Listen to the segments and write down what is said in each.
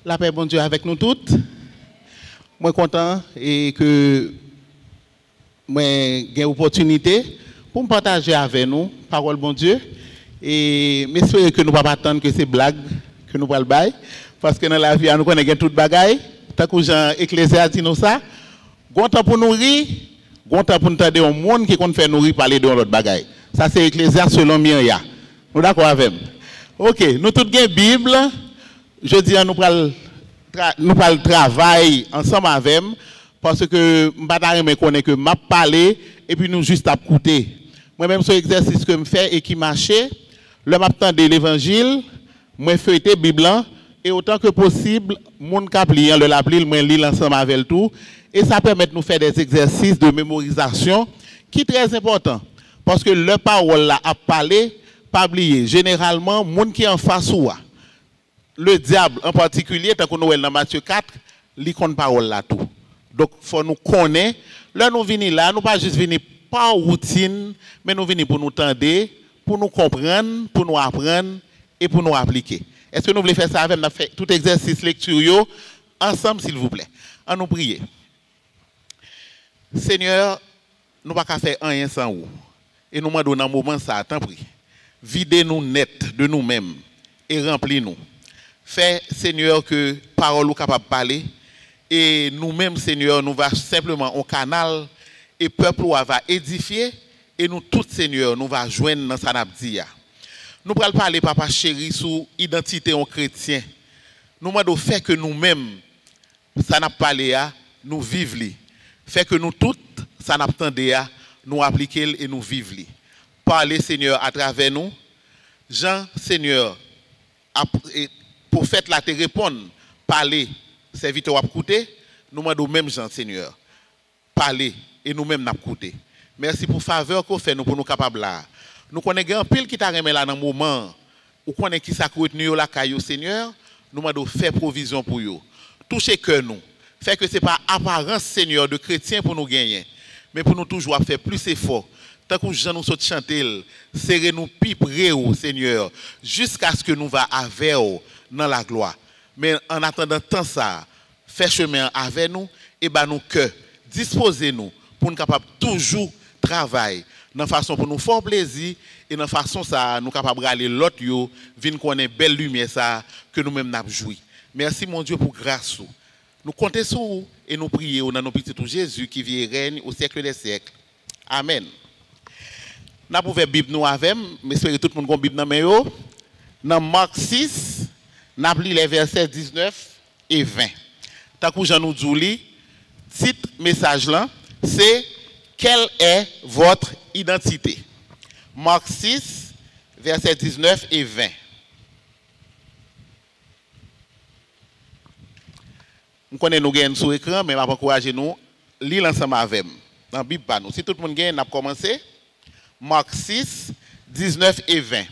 La paix, bon Dieu, avec nous toutes. Moi, content et que moi, j'ai l'opportunité pour me partager avec nous, parole, bon Dieu. Et j'espère que nous ne pouvons pas attendre que ces blagues que nous allons faire. Parce que dans la vie, nous connaissons toutes les bagailles. Tant que Jean Ecclésiaste dit nous ça. Bon temps pour nous rire, bon temps pour nous entendre un monde qui compte faire nous rire parler de l'autre bagaille. Ça, c'est Ecclésiaste selon Myria. Nous d'accord avec vous? Ok, nous tous avons une Bible. Je dis, nous parlons travail ensemble avec vous. Parce que je ne connais que m'a parlé et puis nous juste à écouter. Moi-même, ce exercice que je fais et qui marchait, le m'attendre de l'évangile, moi feuilleter la Bible et autant que possible, mon cap lire le l'appli, moi lire ensemble avec le tout et ça permet de nous faire des exercices de mémorisation qui est très important parce que le parole là a parlé, pas oublier. Généralement, monde qui est en face ou le diable en particulier, tant que nous dans Matthieu 4, il compte parole là tout. Donc faut nous connaître. Là nous venons là, nous pas juste venir par routine, mais nous venons pour nous tendre, pour nous comprendre, pour nous apprendre et pour nous appliquer. Est-ce que nous voulons faire ça avec nous faire tout exercice lecture ensemble s'il vous plaît. En nous prier. Seigneur, nous pas faire rien sans vous. Et nous demandons dans un moment ça, tant pis. Videz-nous net de nous-mêmes et remplis-nous. Fais Seigneur que parole nous capable de parler et nous-mêmes Seigneur nous va simplement au canal et peuple va édifier et nous tous Seigneur nous va joindre dans sa nabdia. Nous allons parler papa chéri sur identité en chrétien. Nous demandons faire que nous-mêmes ça n'a parlé à nous vivre. Fait que nous toutes ça n'a attendé à nous appliquer et nous vivre. Parlez Seigneur à travers nous. Jean Seigneur pour faire la te répondre, parler, serviteur à écouter, nous demandons même Jean Seigneur. Parler et nous-mêmes n'a écouter. Merci pour faveur qu'on fait nous pour nous capables là. Nous connaissons un pile qui t'a remis là dans le moment où connaît qui ça retenu la caillou Seigneur, nous demandons faire provision pour eux. Touchez que nous. Fait que c'est pas apparence Seigneur de chrétien pour nous gagner, mais pour nous toujours faire plus effort. Tant que Jean nous saute chanter, serrez-nous plus près Seigneur, jusqu'à ce que nous va avec dans la gloire. Mais en attendant tant ça, fait chemin avec nous et ben nous cœur, disposez-nous pour nous capables toujours travailler dans façon pour nous faire plaisir et dans façon ça nous capables aller l'autre yo vinn connaître belle lumière ça que nous-mêmes n'a joui. Merci mon Dieu pour grâce. Nous comptons sur vous et nous prions dans nos petits tout Jésus qui vit et règne au siècle des siècles. Amen. Nous avons ouvert la Bible nous avec, mais j'espère que tout le monde a une Bible dans main. Dans Marc 6, nous avons lu les versets 19 et 20. Tant que Jean nous dit, titre message là, c'est quelle est votre identité? Marc 6, versets 19 et 20. Nous connaissons nous gagnons sur l'écran, mais je vais encourager nous à lire ensemble avec nous. Dans la Bible, nous. Si tout le monde gagne, on a commencé. Marc 6, 19 et 20.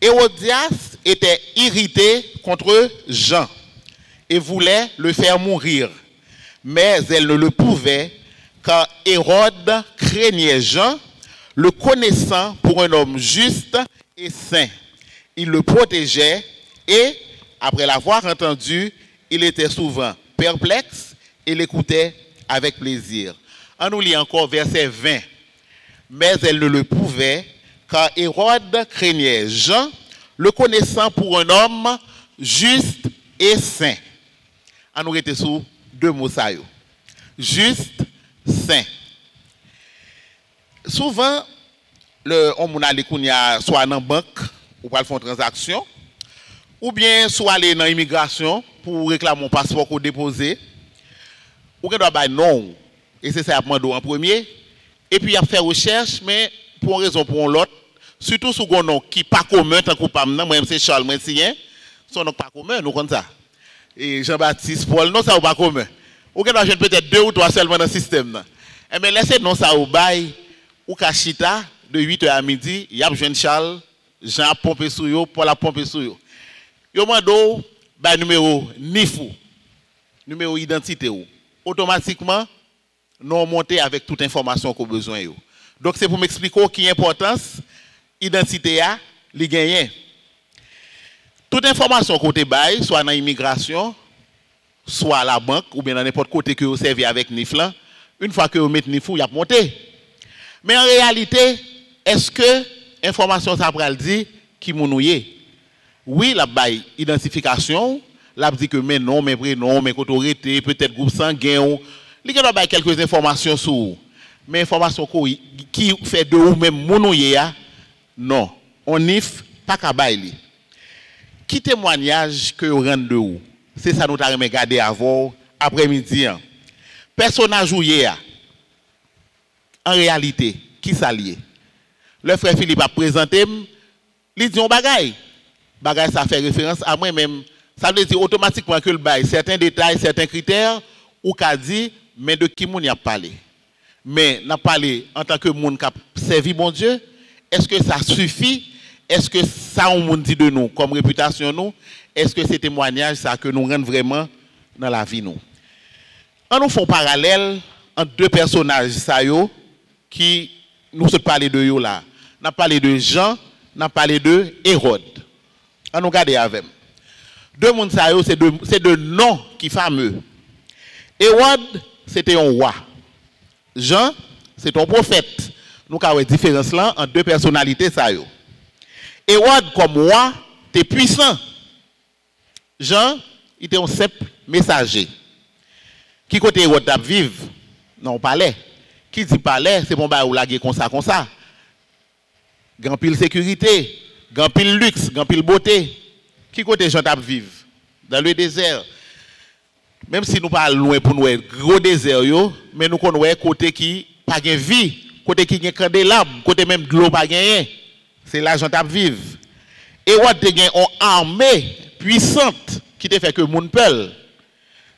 Hérodias était irrité contre Jean et voulait le faire mourir. Mais elle ne le pouvait car Hérode craignait Jean, le connaissant pour un homme juste et saint. Il le protégeait et, après l'avoir entendu, il était souvent perplexe et l'écoutait avec plaisir. On nous lit encore verset 20. Mais elle ne le pouvait, car Hérode craignait Jean, le connaissant pour un homme juste et saint. On nous était sous deux mots ça. Juste, saint. Souvent, on a les soit dans la banque ou pour faire une transaction, ou bien soit aller dans l'immigration pour réclamer un passeport qu'on déposer, ou qu'on doit dire non, et c'est ça à prendre en premier. Et puis, il a fait recherche, mais pour une raison pour l'autre, surtout sous un nom qui n'est pas commun, tant que moi, c'est Charles Mensien, son nom pas commun, nous comme ça. Et Jean-Baptiste Paul, non, ça n'est pas commun. Ou qu'on doit peut-être 2 ou 3 seulement dans le système. Mais laissez non ça au bail, ou Kachita, de 8h à midi, il y a jeune Charles, Jean a pompé sur eux, Paul a pompé sur eux. Yo mando, bah numéro NIFU, numéro identité ou. Automatiquement, nous montons avec toute information qu'on a besoin. Donc c'est pour m'expliquer qui est l'importance, l'identité a, les gagnants. Toute information côté bail, soit dans l'immigration, soit à la banque, ou bien dans n'importe côté que vous servez avec NIF là, une fois que vous mettez NIF, il y a monté. Mais en réalité, est-ce que l'information ça pral dit qui mounouye? Oui, la bail identification, la dit que mais non, mais prénom, mais autorité, peut-être groupe sanguin, il y a quelques informations sur vous. Mais information qui fait de vous même mounouye, non, on NIF pas qu'à bail. Qui témoignage que vous rendez de vous? C'est ça nous avons regardé avant, après-midi. Personnage ou hier, en réalité, qui s'allie? Le frère Philippe a présenté, il dit un bagay. Bagay, ça fait référence à moi-même. Ça veut dire automatiquement que le bail, certains détails, certains critères, ou qu'a dit, mais de qui moun y a parlé. Mais n'a parlé en tant que moun qui a servi mon Dieu, est-ce que ça suffit? Est-ce que ça on moun dit de nous comme réputation nous? Est-ce que ces témoignages ça que nous rendent vraiment dans la vie nous? On nous fait parallèle entre deux personnages ça yo qui nous se parler de yo là. On a parlé de Jean, on a parlé de Hérode. On nous regarde avec. Deux monde ça yo c'est deux noms qui fameux. Hérode c'était un roi. Jean c'est un prophète. Nous avons une différence là entre deux personnalités ça yo. Hérode comme roi était puissant. Jean il était un simple messager. Qui côté Hérode t'a vivre dans le palais? Qui dit palais, c'est bon bah ou laguer comme ça. Grand pile sécurité, grand pile luxe, grand pile beauté. Qui côté Jean t'a vivre dans le désert? Même si nous pas loin pour nous gros désert yo, mais nous connaissons côté qui pas de vie, côté qui gagne candélabre, côté même de l'eau pas gagné. C'est là Jean t'a vivre. Hérode te gagne une armée puissante qui te fait que moun peul.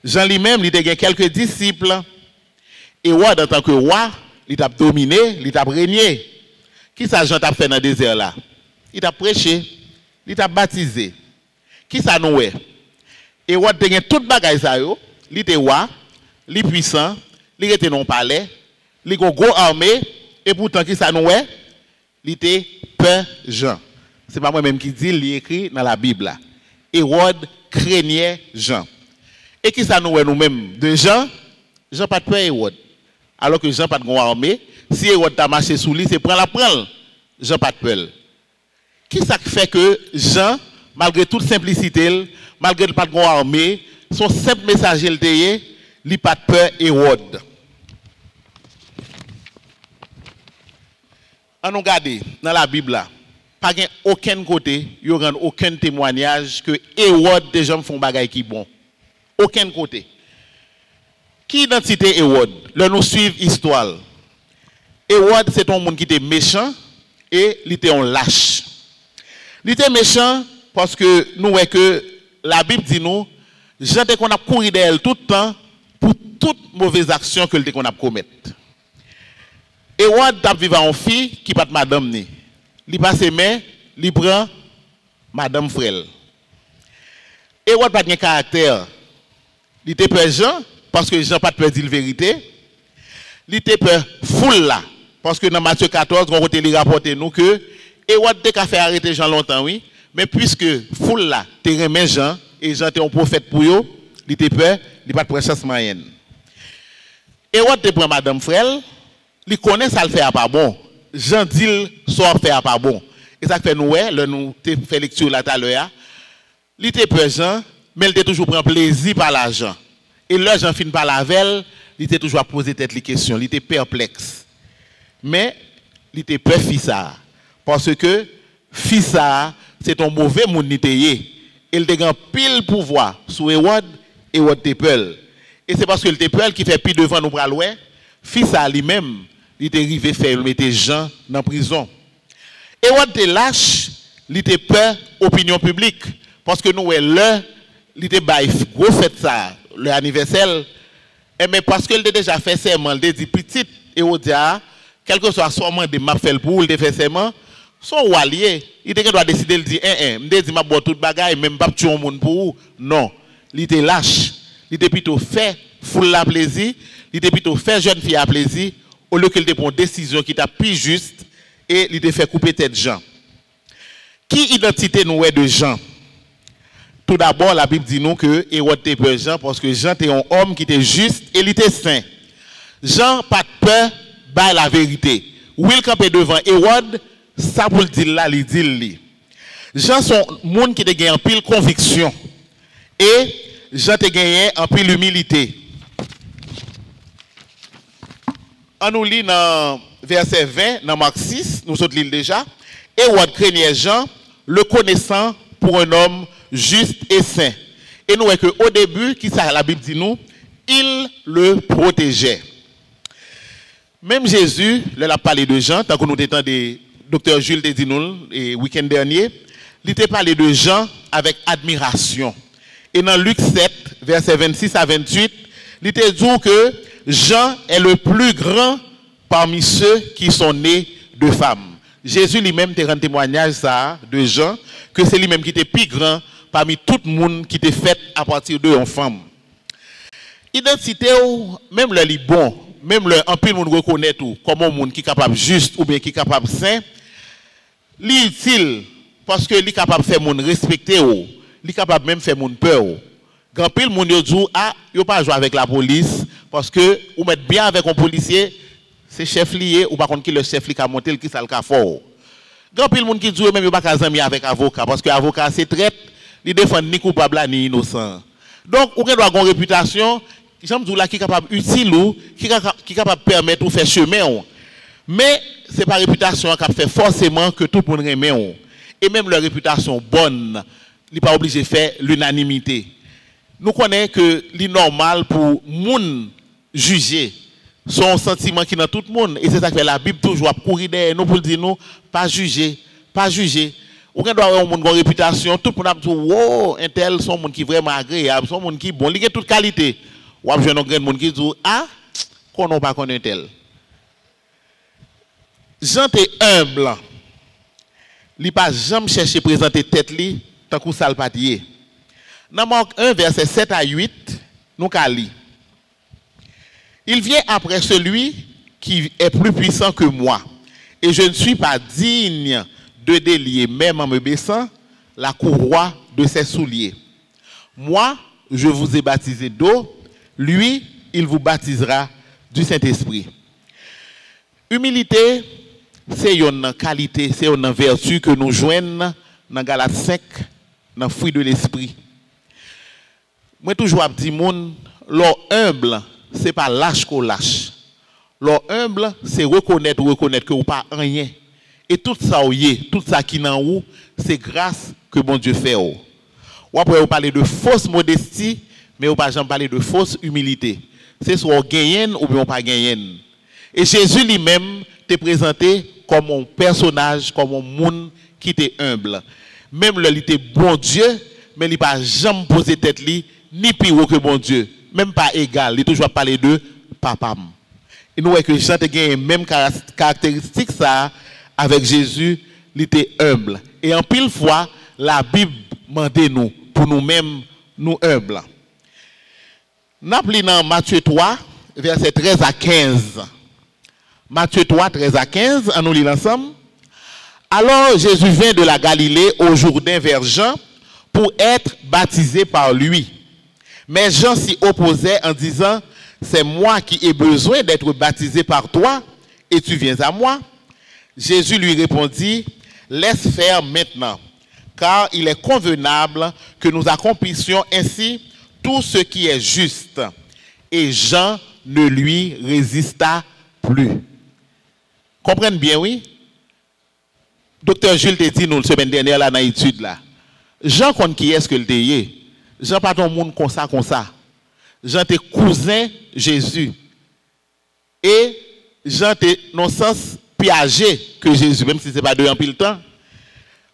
Jean lui-même, il a quelques disciples. Hérode, en tant que roi, il a dominé, il a régné. Qui ça Jean t'a fait dans le désert là? Il a prêché, il a baptisé. Qui ça nous est? Hérode a tout le bagage ça yo. Il était roi, il est puissant, il était dans le palais, il a une grosse armée, et pourtant qui ça nous est? Il était Père Jean. C'est pas moi-même qui dit, il est écrit dans la Bible là. Hérode craignait Jean. Et qui ça nous est nous-mêmes? De Jean, Jean pas de peur Hérode. Alors que Jean pas de grande armée, si Hérode t'a marché sous lui, c'est prendre. Jean pas de peur. Qui ça fait que Jean, malgré toute simplicité, malgré pas de grande armée, son simple messager le tayé, il pas de peur Hérode. On nous regarde dans la Bible là, pas aucun côté, il n'y a aucun témoignage que Hérode déjà font bagay qui bon. Aucun côté. Qui identité Hérode? Là nous suivons l'histoire. Hérode c'est un monde qui était méchant et il était un lâche. Il était méchant parce que nous voyons que la Bible dit nous, Jean qu'on a couru d'elle tout le temps pour toute mauvaise action que qu'on a commettre. Hérode t'a vivre en fille qui pas de madame ni. Il passe mais il prend madame frère. Hérode pas de caractère. Il était peur Jean parce que Jean pas de peur dire la vérité. Il était peur foule là parce que dans Matthieu 14 on côté il rapporte nous que Hérode a fait arrêter Jean longtemps oui, mais puisque foule là te remet Jean et Jean était un prophète pour eux, il était peur, il pas de présence moyenne. Hérode te prend madame frère, il connaît ça le fait pas bon. Jean dit ça fait pas bon. Et ça fait nous le nous fait lecture là tout à l'heure. Il était peur Jean mais il était toujours prend plaisir par l'argent. Et là, Jean fin par la veille, il était toujours à poser tête les questions, il était perplexe. Mais il était peur fils ça. Parce que fils ça, c'est un mauvais monde niteye. Il a un pile pouvoir sur Hérode, Hérode était peur. Et c'est parce qu'il était peur qui fait pire devant nous pour loin. Fils ça lui-même, il était arrivé faire mettre Jean dans la prison. Hérode était lâche, il était peur opinion publique. Parce que nous, il était gros fête ça, le anniversaire. Mais parce qu'il a déjà fait serment, il a dit petit Hérodia, quel que soit son moment de m'a fait pour il fait serment, son walier, il doit décider, il dit, il dit, m'a boire toute bagaille, même pas tuer un monde pour vous. Non, il était lâche, il était plutôt fait foule la plaisir, il était plutôt fait jeune fille à plaisir, au lieu qu'il prenne une décision qui était plus juste, et il était fait couper tête Jean. Qui identité nous est de Jean? Tout d'abord, la Bible dit nous que Hérode était peur Jean parce que Jean était un homme qui était juste et il était saint. Jean pas de peur, bah la vérité. Où il campait devant Hérode, ça pour le dire là, il dit. Jean sont monde qui a gagné en pile conviction et Jean a gagné en pile humilité. On nous lit dans verset 20, dans Marc 6, nous sommes lire déjà. Hérode craignait Jean, le connaissant pour un homme juste et saint. Et nous voyons qu'au début, qui ça la Bible dit nous, il le protégeait. Même Jésus, là, il a parlé de Jean, tant que nous étions des docteur Jules te dit nous, le week-end dernier, il a parlé de Jean avec admiration. Et dans Luc 7, versets 26 à 28, il a dit que Jean est le plus grand parmi ceux qui sont nés de femmes. Jésus lui-même te rend témoignage ça, de Jean, que c'est lui-même qui était plus grand parmi tout le monde qui était fait à partir d'une femme. Identité, même le li bon, même le en pile monde reconnaît tout, comme un monde qui est capable juste ou bien qui est capable saint, li utile parce que li capable faire monde respecter ou, li capable même faire monde peur. Grand pile monde yo dit ah, yo pas jouer avec la police parce que ou mettre bien avec un policier, c'est chef lié ou par contre qui le chef li ka monter qui ça le ka fort. Grand pile monde qui dit même yo pas ka zami avec avocat parce que avocat c'est traite, il défend ni coupable ni innocent. Donc ou doit avoir une réputation j'aime dire là qui est capable utile ou qui est capable permettre ou faire chemin. Mais c'est pas réputation qui fait forcément que tout le monde aime. Et même leur réputation bonne, il n'est pas obligé de faire l'unanimité. Nous connaissons que c'est normal pour moun juger son sentiment qui est dans tout le monde. Et c'est ça que la Bible toujours courir derrière nous pour dire nous, pas juger, pas juger. Ou doit avoir une bonne réputation, tout le monde a dit, wow, un tel, son monde qui est vraiment agréable, son monde qui est bon, il a toute qualité. Ou a un grand monde qui dit, ah, qu'on n'a pas connu un tel. Jean est humble. Il n'a pas jamais cherché à présenter tête li tant que ça le pas dit. Dans Marc 1, verset 7 à 8, nous allons. Il vient après celui qui est plus puissant que moi, et je ne suis pas digne de délier, même en me baissant, la courroie de ses souliers. Moi, je vous ai baptisé d'eau, lui, il vous baptisera du Saint-Esprit. Humilité, c'est une qualité, c'est une vertu que nous joignons dans Galates 5, dans le fruit de l'esprit. Moi, toujours dis moun, l'or humble, ce n'est pas lâche qu'on lâche. L'or humble, c'est reconnaître que vous pas rien. Et tout ça, tout ça qui est en vous, c'est grâce que bon Dieu fait. Ou après, vous parlez de fausse modestie, mais vous ne pouvez pas parler de fausse humilité. C'est soit gagnant ou bien pas gagnant. Et Jésus lui-même t'est présenté comme un personnage, comme un monde qui était humble. Même là, il était bon Dieu, mais il n'a pas jamais posé tête li, ni pire que bon Dieu. Même pas égal. Il a toujours parlé de papa. Et nous voyons que Jean a gagné même caractéristique ça avec Jésus, il était humble. Et en pile fois, la Bible demande nous, pour nous-mêmes, nous humbles. Nous appelons dans Matthieu 3, verset 13 à 15. Matthieu 3, 13 à 15, on nous lit ensemble. Alors Jésus vint de la Galilée au Jourdain vers Jean pour être baptisé par lui. Mais Jean s'y opposait en disant, c'est moi qui ai besoin d'être baptisé par toi et tu viens à moi. Jésus lui répondit, laisse faire maintenant, car il est convenable que nous accomplissions ainsi tout ce qui est juste. Et Jean ne lui résista plus. Comprenez bien, oui? Docteur Jules te dit nous la semaine dernière là dans l'étude là. Jean compte qui est-ce que le est? Jean pas ton monde comme ça. Jean était cousin Jésus. Et Jean était non sens piagé que Jésus, même si ce n'est pas de en pile temps.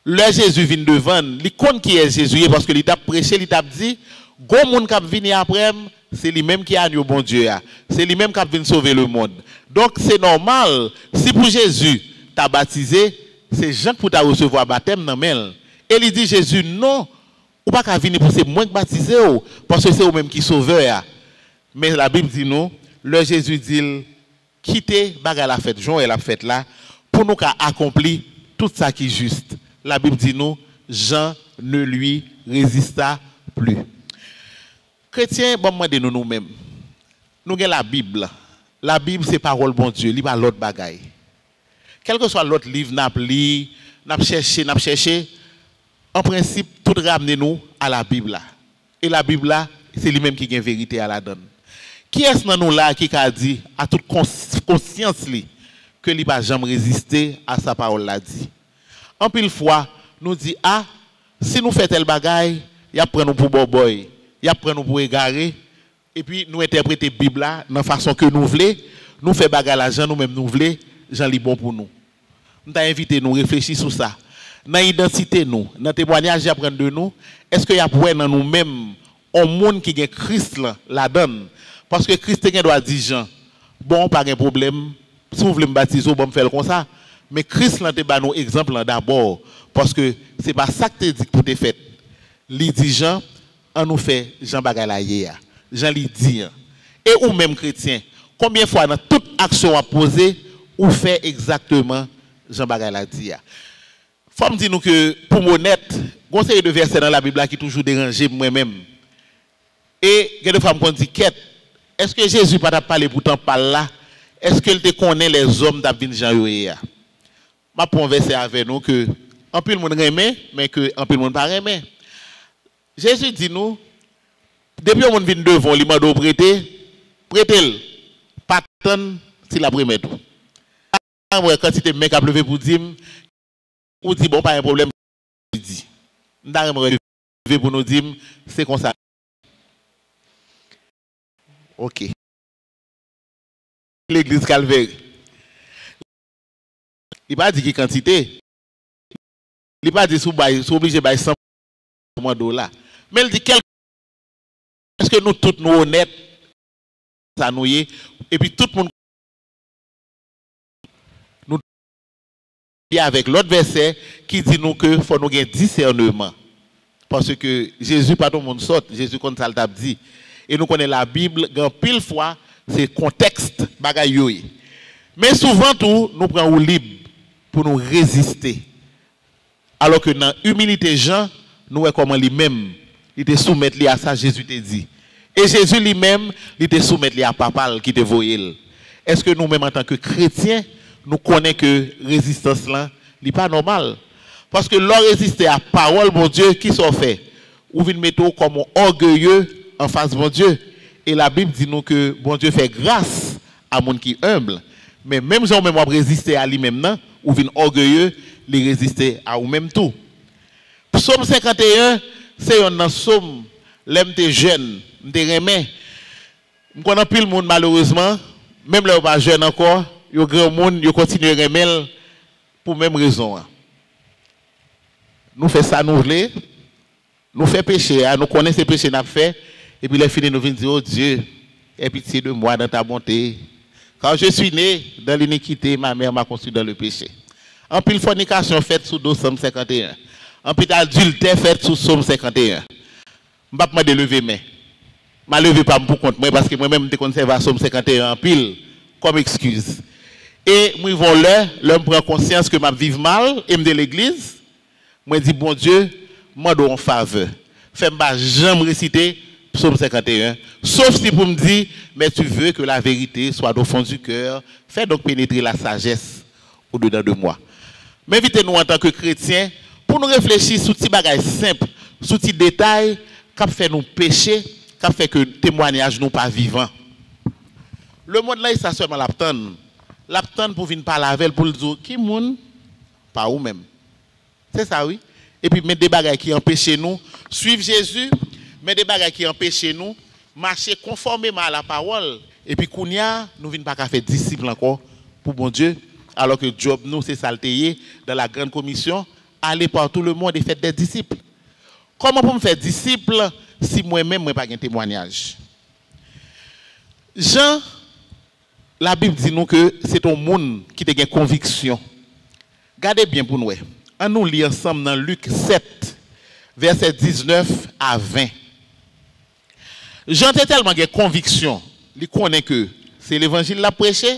Le Jésus vient devant, il compte qui est Jésus parce que il t'a prêché, il t'a dit, go monde qui vient après, c'est lui-même qui a eu bon Dieu. C'est lui-même qui vient sauver le monde. Donc c'est normal, si pour Jésus t'a baptisé, c'est Jean qui t'a recevoir baptême dans mel. Et il dit Jésus non, ou pas qu'à venir pour c'est moi qui baptisé parce que c'est vous même qui sauveur. Mais la Bible dit non, le Jésus dit quittez bagarre la fête, Jean et la fête là pour nous accomplir tout ça qui est juste. La Bible dit nous Jean ne lui résista plus. Chrétiens, bon, moi, nous-mêmes, nous avons la Bible. La Bible, c'est parole bon Dieu, il n'y a pas l'autre bagaille. Quel que soit l'autre livre, n'a cherché, en principe, tout ramener nous à la Bible. Et la Bible, c'est lui-même qui a la vérité à la donne. Qui est-ce dans nous là qui a dit à toute conscience que il ne va jamais résister à sa parole là dit? En pile fois, nous dit ah, si nous faisons tel bagaille, il y a pris nous pour boboy, il y a pris nous pour égarer, et puis nous interpréter la Bible là de la façon que nous voulons, nous faisons bagaille l'argent nous-mêmes nous voulons, Jean li bon pour nous. Nous t'ai invité nous réfléchir sur ça. Dans l'identité nous, dans le témoignage apprendre de nous, est-ce qu'il y a pour dans nous-mêmes un monde qui a Christ la donne? Parce que Christ doit dire Jean, bon, pas de problème, si vous voulez me baptiser, bon, me faire comme ça. Mais Christ l'a donné nos exemples d'abord, parce que ce n'est pas ça que tu dis pour te faire. Il dit Jean, on nous fait Jean Bagalaye. Jean lui dit. Et ou même chrétien, combien de fois dans toute action à poser, ou fait exactement Jean Bagalaye dit. Faut me dire nous que pour mon honnête, il y a de versets dans la Bible qui toujours dérangé moi-même. Et il y a des femmes qui disent quête. Est-ce que Jésus n'a pas parlé pourtant par là? Est-ce qu'il te connaît les hommes d'Abin Jean Yoéa? Je vais verser avec nous que un peu le monde aime, mais que un peu le monde pas aime. Jésus dit nous, depuis qu'on vient devant, il m'a dit prêtez-le, pas tant s'il a pris tout. Quand il te met à lever pour dire, ou dit bon, pas un problème, il dit. Nous avons lever pour nous dire, c'est comme ça. Ok. L'église Calvaire. Il n'a pas dit quelle quantité. Il n'a pas dit sous obligé de 100 $. Mais il dit quel. Est-ce que nous tous nous honnêtes, ça nous y est, et puis tout le monde nous dit avec l'autre verset qui dit nous que faut nous avoir discernement. Parce que Jésus, pas tout le monde saute, Jésus comme ça l'a dit. Et nous connaissons la Bible, grand pile fois, c'est contexte bagaille. Mais souvent tout, nous prenons libre pour nous résister. Alors que dans l'humilité Jean, nous voyons comment lui-même, il te soumet à ça, Jésus te dit. Et Jésus lui-même, il te soumet à papa qui te voyait. Est-ce que nous-mêmes, en tant que chrétiens, nous connaissons que résistance là, n'est pas normal? Parce que l'on résiste à la parole, mon Dieu, qui s'en fait? Ou vient mettre comme orgueilleux en face de mon Dieu. Et la Bible dit nous que bon Dieu fait grâce à mon qui humble. Mais même si on même résister à lui-même, ou vient orgueilleux, les résister à vous-même tout. Psaume 51, c'est un psaume, l'aime tes jeunes, m'te remet. M'connais plus le monde malheureusement, même là pas jeune encore, yo grand monde, yo continue à remettre pour même raison. Nous fait ça nous voulons, nous fait pécher, nous connaissons ces péchés n'a fait. Et puis les filles nous viennent dire, oh Dieu, aie pitié de moi dans ta bonté. Quand je suis né dans l'iniquité, ma mère m'a construit dans le péché. En pile fornication faite sous Psaume 51. En pile adultère faite sous Psaume 51. Je ne vais pas me lever, mais je ne lever pas pour compte moi parce que moi-même je conserve Psaume 51 en pile comme excuse. Et moi, l'homme prend conscience que je vis mal et je de l'église. Moi, je dis, bon Dieu, moi, je en faveur. Fais-moi jamais réciter Psaume 51, sauf si vous me dites, mais tu veux que la vérité soit au fond du cœur, fais donc pénétrer la sagesse au-dedans de moi. Mais invitez-nous en tant que chrétiens pour nous réfléchir sur ces bagages simples, sur ces détails qui fait nous pécher, qui fait que le témoignage nous pas vivant. Le monde là, il s'assoit seulement l'aptane pour venir parler avec pour le dire, qui moun? Pas ou même. C'est ça, oui. Et puis mettre des bagages qui empêchent nous, suivre Jésus, mais des bagages qui empêchent nous marcher conformément à la parole. Et puis, Kounia, nous ne venons pas faire disciples encore pour bon Dieu. Alors que job, nous, c'est saltéé dans la grande commission, aller par tout le monde et faire des disciples. Comment pour me faire disciple si moi-même, je n'ai pas de témoignage? Jean, la Bible dit nous que c'est un monde qui a une conviction. Gardez bien pour nous. On nous lit ensemble dans Luc 7, versets 19 à 20. Jean a tellement de conviction, il connaît que c'est l'évangile l'a prêché.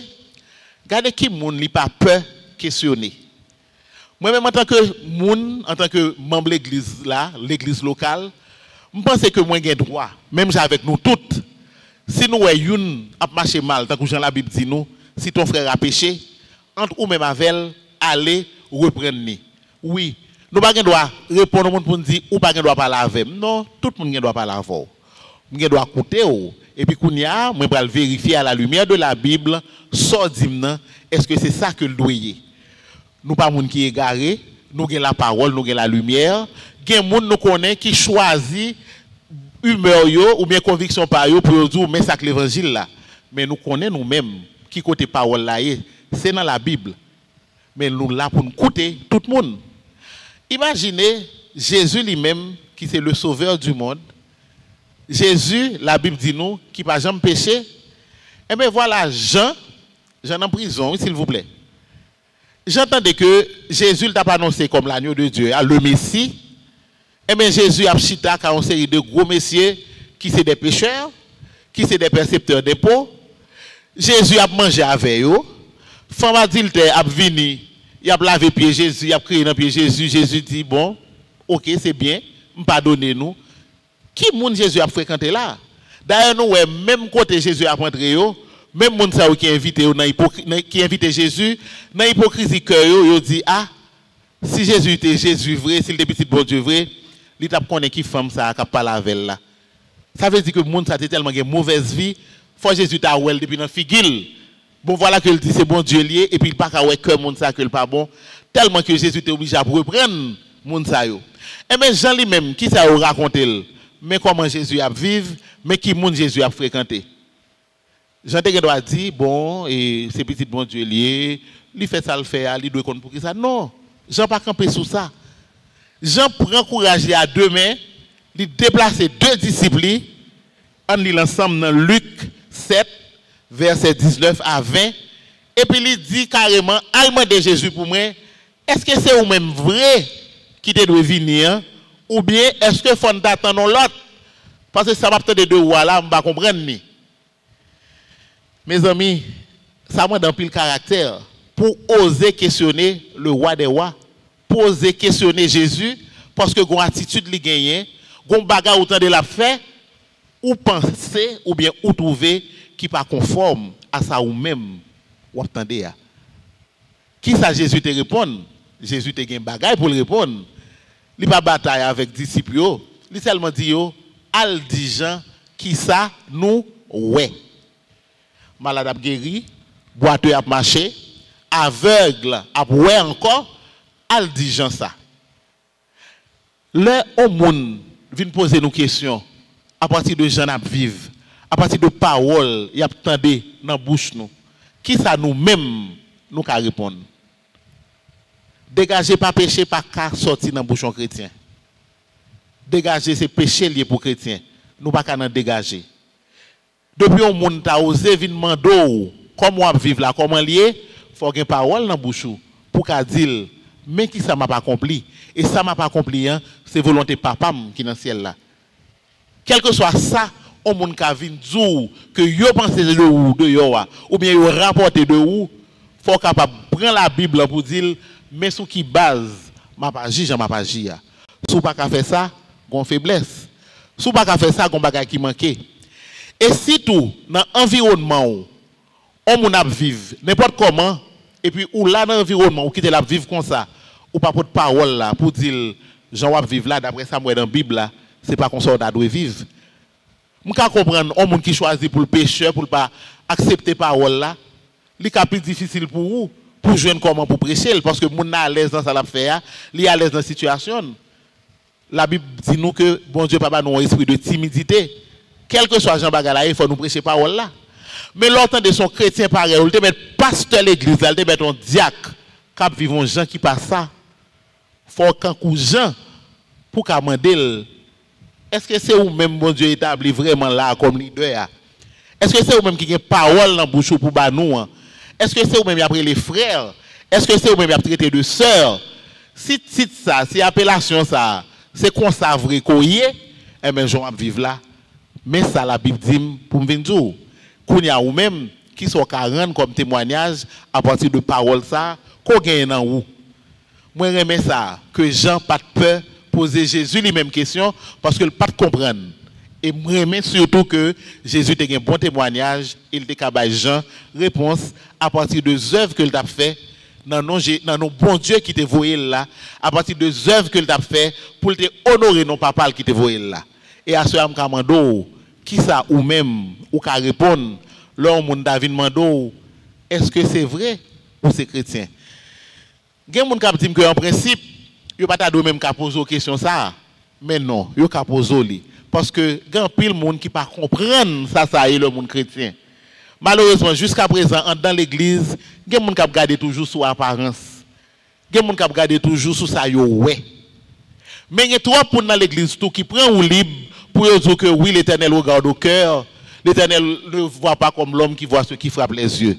Regardez qui monde n'a pas peur questionner. Moi-même, en tant que moun, en tant que membre de l'église là, l'église locale, je pense que moi j'ai droit, même avec nous toutes. Si nous avons marché mal, tant que Jean la Bible dit nous, si ton frère a péché, entre ou même avec elle, aller reprendre. Oui, nous pas droit répondre au monde pour nous dire ou pas droit parler avec. Non, tout le monde doit parler avec vous. Nous doit écouter et puis kounya, moi vais vérifier à la lumière de la Bible, so dimnan, est-ce que c'est ça que le doyer. Nous pas monde qui est égaré, nous avons la parole, nous avons la lumière, gen monde nous connaît qui choisit humeur yo ou bien conviction par yo pour dire mais ça que l'évangile là. Mais nous connaissons nous-mêmes qui côté parole là c'est dans la Bible. Mais nous là pour nous écouter tout le monde. Imaginez Jésus lui-même qui c'est le sauveur du monde. Jésus, la Bible dit nous, qui n'a jamais péché. Et bien voilà Jean en prison, s'il vous plaît. J'entendais que Jésus l'a annoncé comme l'agneau de Dieu, le Messie. Et bien Jésus a chita une série de gros messieurs qui sont des pécheurs, qui sont des percepteurs d'impôts. Jésus a mangé avec eux. Femme adulte a venu, il a lavé pied Jésus, il a crié dans pied Jésus. Jésus dit bon, ok, c'est bien, pardonnez-nous. Qui moun Jésus a fréquenté là? D'ailleurs, nous, même côté Jésus a rentré, même moun sa qui invité Jésus, dans l'hypocrisie cœur, yo dit ah, si Jésus était Jésus vrai, s'il était petit bon Dieu vrai, il t'a connaît qui femme ça qui parle avec là. Ça veut dire que moun ça tellement une mauvaise vie, faut Jésus t'a ouel depuis dans figil. Bon voilà que il dit c'est bon Dieu lié et puis il pas ka ouais cœur moun ça que le pas bon, tellement que Jésus était obligé à reprendre moun ça yo. Et mais Jean lui-même qui ça raconté mais comment Jésus a vécu, mais qui monde Jésus a fréquenté. Jean te doit dire bon et c'est petit bon Dieu lié, lui fait ça le fait, il doit compte pour qui ça. Non, Jean pas camper sous ça. Jean prend courage à deux mains, il déplace deux disciples, on lit ensemble dans Luc 7 verset 19 à 20 et puis il dit carrément allemand de Jésus pour moi, est-ce que c'est ou même vrai qui te doit venir? Ou bien est-ce que faut attendre l'autre? Parce que ça va peut-être de deux rois là, on va comprendre. Mes amis, ça m'a dans pile caractère pour oser questionner le roi des rois, pour oser questionner Jésus, parce que gon attitude li gagne, gon bagarre autant de la fait, ou penser ou bien ou trouver qui pas conforme à ça ou même ou attendez. Qui ça Jésus te répond? Jésus te gagne bagaille pour le répondre. Il pas bataille avec disciples, il seulement dit yo al di gens qui ça nous ouais. Malade a guéri, boiteux a marché, aveugle a ouais encore, al di gens ça. Le au monde vient poser nos questions à partir de gens à vivre, à partir de paroles y a tendé dans bouche nous. Qui ça nous même nous ca répondre? Dégager pas péché, pas qu'à sortir dans bouchon chrétien. Dégager c'est péché lié pour chrétien. Nous pas qu'à en dégager. Depuis on monde t'a osé venir demander comment vivre là, comment lié, faut une parole dans bouche pour qu'a dire mais qui ça m'a pas accompli et ça m'a pas accompli hein, c'est volonté papa qui dans ciel là. Quel que soit ça, on monde qu'a vinn dire que yo pensé de ou de yo ou bien yo rapporter de ou, faut capable prendre la Bible pour dire mais sous qui base m'a pas agi, m'a pas agi. Sous pas qu'à faire ça, gon faiblesse. Sous pas qu'à faire ça, gon bagay qui manque. Et si tout dans environnement on moun ap vivre n'importe comment et puis ou là dans environnement ou quitter la vivre comme ça ou pas porte parole là pour dire Jean va vivre là d'après ça moi dans Bible là, c'est pas qu'on soldat doit vivre. M'ka comprendre on moun qui choisit pour le pécheur pour pas accepter parole là, li ka plus difficile pour vous. Pour joindre comment pour prêcher parce que moun à l'aise dans ça l'a fait li à l'aise dans la situation. La Bible dit nous que bon Dieu papa nous un esprit de timidité. Quel que soit Jean Bagala, il faut nous prêcher parole là. Mais l'autant de son chrétien pareil, il te met pasteur l'église, il te met un diacre cap vivons gens qui passe ça. Faut qu'un coup Jean pour qu'a demander est-ce que c'est ou même bon Dieu établi vraiment là comme leader? Est-ce que c'est ou même qui a parole dans bouche pour ba nous? Est-ce que c'est ou même après les frères? Est-ce que c'est ou même traité de sœurs? Si titre ça, si appellation ça, c'est qu'on savrait qu'on y est, eh bien, je vais vivre là. Mais ça, la Bible dit pour me dire, qu'on y a ou même qui sont 40 comme témoignage à partir de paroles ça, qu'on gagne dans où. Moi, j'aime ça, que Jean pas de peur poser Jésus les mêmes questions parce que le pas de comprendre. Et moi, j'aime surtout que Jésus ait un bon témoignage, il ait capable Jean réponse à partir des œuvres que il a fait dans nos bon Dieu qui t'a voyé là, à partir des œuvres que il a fait pour te honorer nos papa qui t'a voyé là. Et à ce moment qui ça ou même ou qu'à répondre l'homme David Mando, est-ce que c'est vrai ou c'est chrétien? Il y a des gens qui disent qu'en principe, il n'y a pas de même qui pose aux questions ça. Mais non, il y a poser. Parce que il y a pile de monde qui ne comprendre ça est le monde chrétien. Malheureusement, jusqu'à présent, dans l'église, il y a des gens qui regardent toujours sur l'apparence. Il y a des gens qui regardent toujours sur ça. Ouais. Mais il y a trois personnes dans l'église qui prennent ou libre pour dire que oui, l'Éternel regarde au cœur. L'Éternel ne voit pas comme l'homme qui voit ce qui frappe les yeux.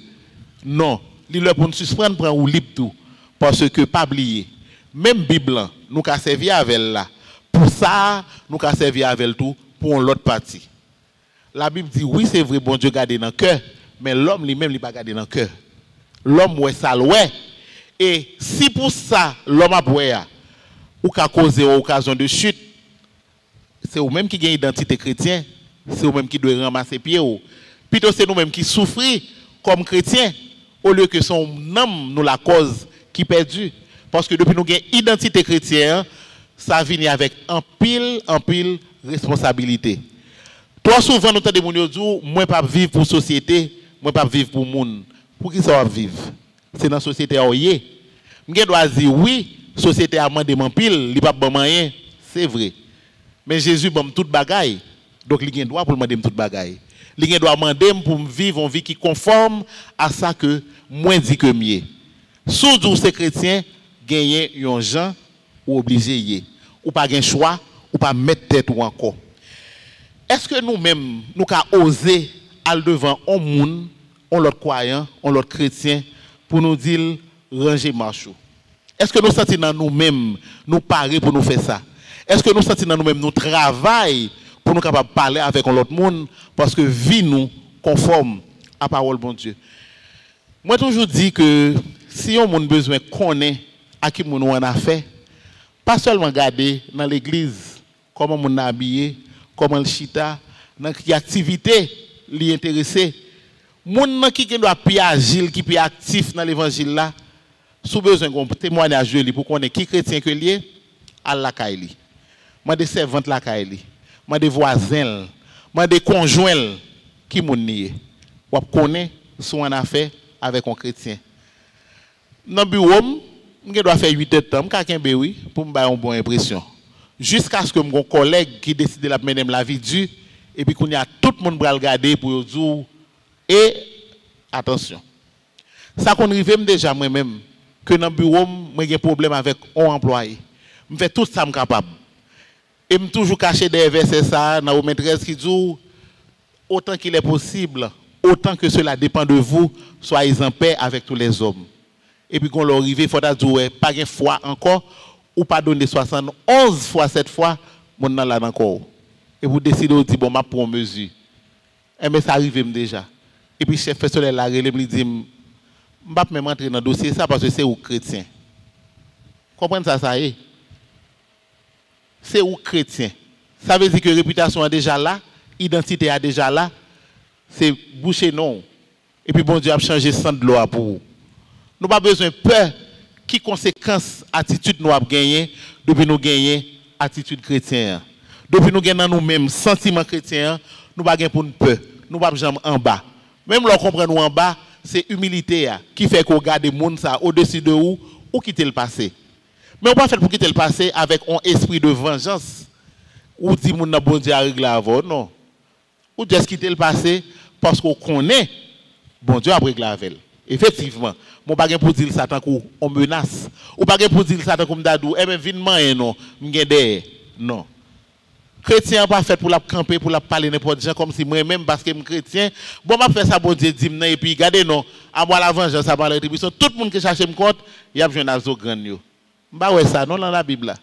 Non. Il est pour nous suspendre, prendre ou libre tout. Parce que, pas oublier, même Bible, nous avons servi avec elle là. Pour ça, nous avons servi avec elle tout pour l'autre partie. La Bible dit, oui, c'est vrai, bon Dieu garde dans le cœur, mais l'homme lui-même, il n'est pas gardé dans le cœur. L'homme, ouais, ça, ouais. Et si pour ça, l'homme a ouais, ou qu'a causé une occasion de chute, c'est vous-même qui gagne identité chrétienne, c'est vous-même qui doit ramasser pieds. Plutôt, c'est nous-mêmes qui souffrons comme chrétiens, au lieu que son âme nous la cause qui perdue. Parce que depuis nous avons une identité chrétienne, ça vient avec un pile responsabilité. Toi, souvent, nous avons des gens qui moi pas vivre pour la société, moi pas vivre pour le monde. Pour qui ça va vivre? C'est dans la société à oyer. Je dois dire oui, la société a demandé mon pile, il n'y a pas de rien. C'est vrai. Mais Jésus m'a tout bagaille. Donc, il a droit pour demander tout bagaille. Il a droit demander pour vivre une vie qui conforme à ça que moi dis que mieux. Sous ces chrétiens, gagner un gens ou obligé y. Ou pas un choix, ou pas mettre tête ou encore. Est-ce que nous-mêmes, nous avons osé aller devant un monde, un autre croyant, un autre chrétien, pour nous dire, ranger marchou? Est-ce que nous sentons dans nous-mêmes, nous parer pour nous faire ça? Est-ce que nous sentons dans nous-mêmes, nous travaillons pour nous capables de parler avec l'autre monde, parce que vie nous conforme à la parole de bon Dieu? Moi, toujours dis que si on a besoin de connaître à qui on a affaire, pas seulement regarder dans l'église comment on est habillé, comment le chita, dans quelle activité l'y intéressé. Moun qui doit plus agile, qui plus actif dans l'évangile là, sous besoin d'un témoignage de lui pour connaître qui chrétien que lié, à la kaili. Moi des servantes la kaili. Moi des voisins, moi des conjoints qui moun nié. Ou connaît son affaire avec un chrétien. Dans bureau, je dois faire 8 heures de temps, pour me faire une bonne impression. Jusqu'à ce que mon collègue qui décide de mener la vie dure, et puis qu'on y a tout le monde pour regarder pour dire, et attention. Ça qu'on arrive déjà moi-même, que dans le bureau, j'ai un problème avec un employé. Je fais tout ça je suis capable. Et je toujours caché des versets ça dans vos maîtresses qui disent, autant qu'il est possible, autant que cela dépend de vous, soyez en paix avec tous les hommes. Et puis quand l'arrive, il faut dire, pas une fois encore, ou pas donner 71 fois 7 fois, mon nan là encore. Et vous décidez de dire, bon, ma pour mesure. Et mais ça arrive déjà. Et puis chef fait la relève, il dit, je ne vais pas même entrer dans le dossier ça parce que c'est aux chrétiens. Comprenez ça, ça y est. C'est aux chrétiens. Ça veut dire que la réputation est déjà là, l'identité est déjà là, c'est boucher non. Et puis bon Dieu a changé sang de l'eau pour vous. Nous n'avons pas besoin de peur. Qui conséquence attitude nous avons gagné depuis nous gagner attitude chrétienne. Depuis nous gagnons nous-mêmes sentiment chrétien, nous n'avons pas pour nous peur. Nous n'avons pas jamais en bas. Même lorsqu'on prend nous en bas, c'est humilité qui fait qu'on garde les gens au-dessus de vous ou quitter le passé. Mais on ne peut pas faire pour quitter le passé avec un esprit de vengeance. Ou dit mon bon Dieu a réglé avant, non. Ou juste quitter le passé parce qu'on connaît bon Dieu a réglé avec. Effectivement, mon bagage pour dire ça tant qu'on menace. Ou bagage pour dire ça tant qu'on dadou, eh ben vinement non, m'gende non. Chrétien pas fait pour la camper, pour la parler n'importe gens comme si moi-même parce que je suis chrétien, bon m'a fait ça bon Dieu dit et puis regardez non, à moi la vengeance, à moi la rétribution, tout le monde qui cherche me compte, il y a besoin d'azo grand yo. Bah ouais ça non dans la Bible là.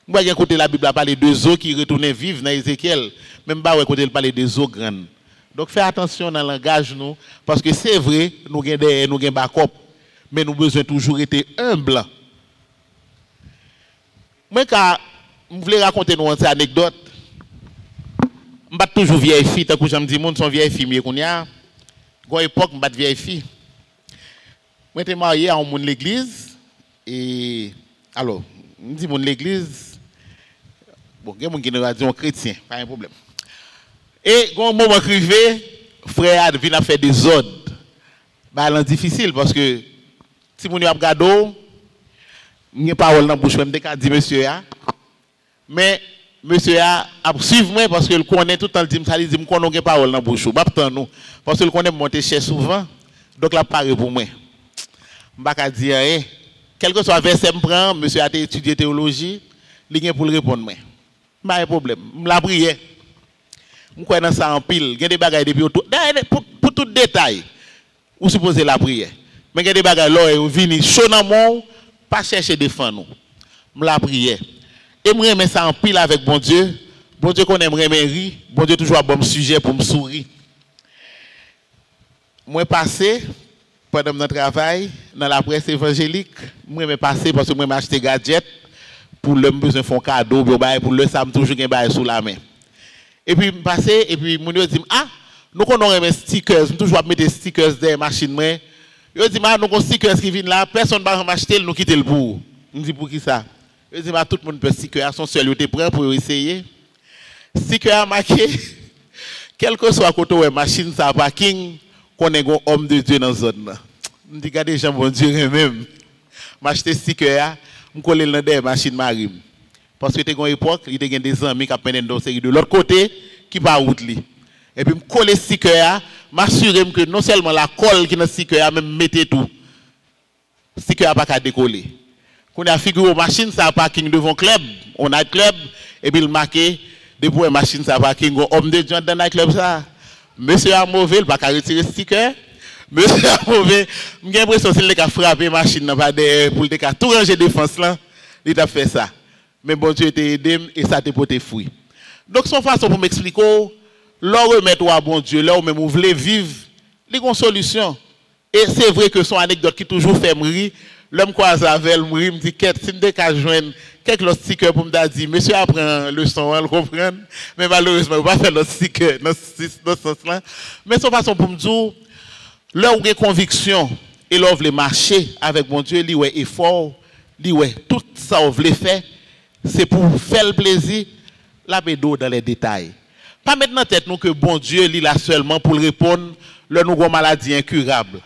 Moi j'ai écouté la Bible là parler de eaux qui retournaient vivre dans Ézéchiel, même bah ouais écouter parler des eaux grandes. Donc faites attention dans le langage nous parce que c'est vrai nous gain des nous gain backup mais nous besoin toujours être humble. Moi, quand je voulais raconter une anecdote, je ne suis pas toujours vieille fille, tant que je me dis, les gens sont vieilles filles, mais qu'on y a, à une époque, je ne suis pas vieille fille. Moi, j'étais marié à un monde de l'église, et alors, je dis, monde de l'église, bon, il y a des gens qui sont chrétiens, pas un problème. Et quand un moment arrivé, frère vient faire des ordres. C'est difficile parce que si vous avez regardé, je n'ai pas parole dans la bouche, je dis monsieur. Mais monsieur a suivi moi parce qu'il connaît tout le temps, il dit que je n'ai pas parole dans la bouche. Parce qu'il connaît monter chez souvent, donc il a parlé pour moi. Je ne vais pas dire rien. Quel que soit le verset que je prends, monsieur a étudié théologie, il y a pour le répondre. Pas de problème. Je l'ai prié. Je crois dans ça en pile. Il y a des bagages depuis pour tout détail. Vous supposez la prière. Mais il y a des bagages là où vini chaud dans mon pas chercher défendre nous. Je la prière. Et je remets ça en pile avec bon Dieu. Bon Dieu qu'on aimerait me rire. Bon Dieu toujours un bon sujet pour me sourire. Moi passé pendant mon travail dans la presse évangélique, moi me passé parce que moi m'acheter gadget pour le besoin de faire cadeau pour le ça me toujours un bail sous la main. Et puis passé et puis mon dit nous connaissons mes stickers, toujours mettre des stickers dans la machine moi. Yo dit nous avons stickers qui viennent là, personne va m'acheter, nous quitter le bout. Je dis pour qui ça? Je dis tout le monde peut sticker son seul, était prêt pour essayer. Sticker marqué quel que soit côté où machine ça parking, qu'on est un homme de Dieu dans zone là. Je dis regardez gens bon Dieu même. M'acheter sticker, me coller dans des machines marine. Parce que c'était une époque, il y a des amis qui apprenaient de l'autre côté qui pas route li. Et puis me coller sticker, m'assurer que non seulement la colle qui est dans le sticker, même mettez tout. Sticker pas qu'à décoller. Quand on a figuré machine ça parking devant club, on a club et puis le marqué depuis machine ça parking homme de Dieu dans le club ça. Monsieur a mauvais, il pas qu'à retirer sticker. Monsieur a mauvais, j'ai l'impression qu'il a frappé machine pas pour le tout ranger défense là, il a fait ça. Mais bon Dieu t'a aidé et ça t'a porté fruit. Donc son façon pour m'expliquer, là remettre à bon Dieu, là où même vous voulez vivre, il y a une solution. Et c'est vrai que son anecdote qui toujours fait rire, l'homme croise avec lui, me dit qu'est-ce si me ka joindre quelques stickers pour me dire monsieur apprend le son, elle comprend, mais malheureusement on va faire le sticker dans ce sens là. Mais son façon pour me dire là où il y a conviction et là où vous marcher avec bon Dieu, lui ouais effort, lui ouais tout ça vous voulez faire. C'est pour faire le plaisir, la bédo dans les détails. Pas mettre dans tête nous que bon Dieu est là seulement pour répondre, le nous avons maladie incurable.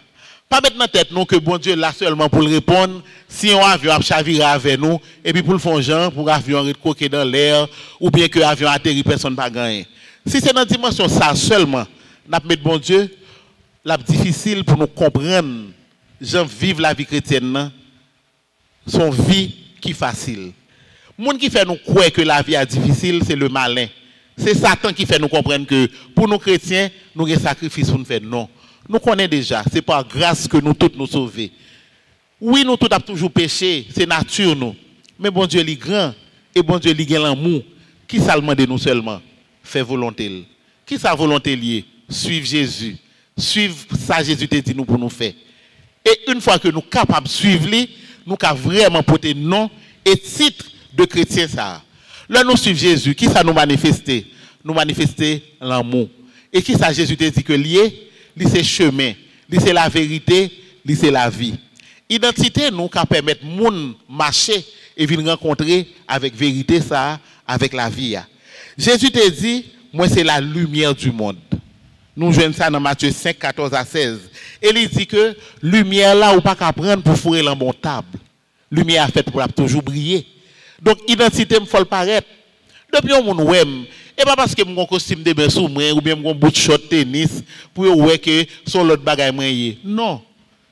Pas mettre dans tête nous que bon Dieu est là seulement pour répondre si un avion a chaviré avec nous et puis pour le fond gens pour avion coquer dans l'air ou bien que l'avion atterri personne pas gagné. Si c'est dans dimension ça seulement, n'a mettre bon Dieu, la difficile pour nous comprendre gens vivent la vie chrétienne son vie qui facile. Moun qui fait nous croire que la vie est difficile, c'est le malin. C'est Satan qui fait nous comprendre que pour nous chrétiens, nous avons un sacrifice pour nous faire. Non. Nous connaissons déjà, c'est par grâce que nous tous nous sauvons. Oui, nous tous avons toujours péché, c'est nature nous. Mais bon Dieu est grand et bon Dieu est l'amour. Qui ça demande de nous seulement? Faire volonté. Qui sa volonté liée? Suivre Jésus. Suivre ça Jésus te dit nous pour nous faire. Et une fois que nous sommes capables de suivre lui, nous avons vraiment porté nom et titre de chrétien ça. Là nous suivons Jésus, qui ça nous manifester? Nous manifester l'amour. Et qui ça Jésus te dit que lié, c'est chemin, c'est la vérité, c'est la vie. Identité nous qui permettre moun marcher et venir rencontrer avec vérité ça, avec la vie. Jésus te dit, moi c'est la lumière du monde. Nous jouons ça dans Matthieu 5, 14 à 16. Et il dit que lumière là ou pas qu'à prendre pour fourrer l'emmontable. Lumière faite pour toujours briller. Donc, identité me faut paraître. Depuis on m'ouem, et pas parce que mon costume de bain sous moi ou bien mon bout de short tennis pour ouais que son l'autre bagaille moi. Non.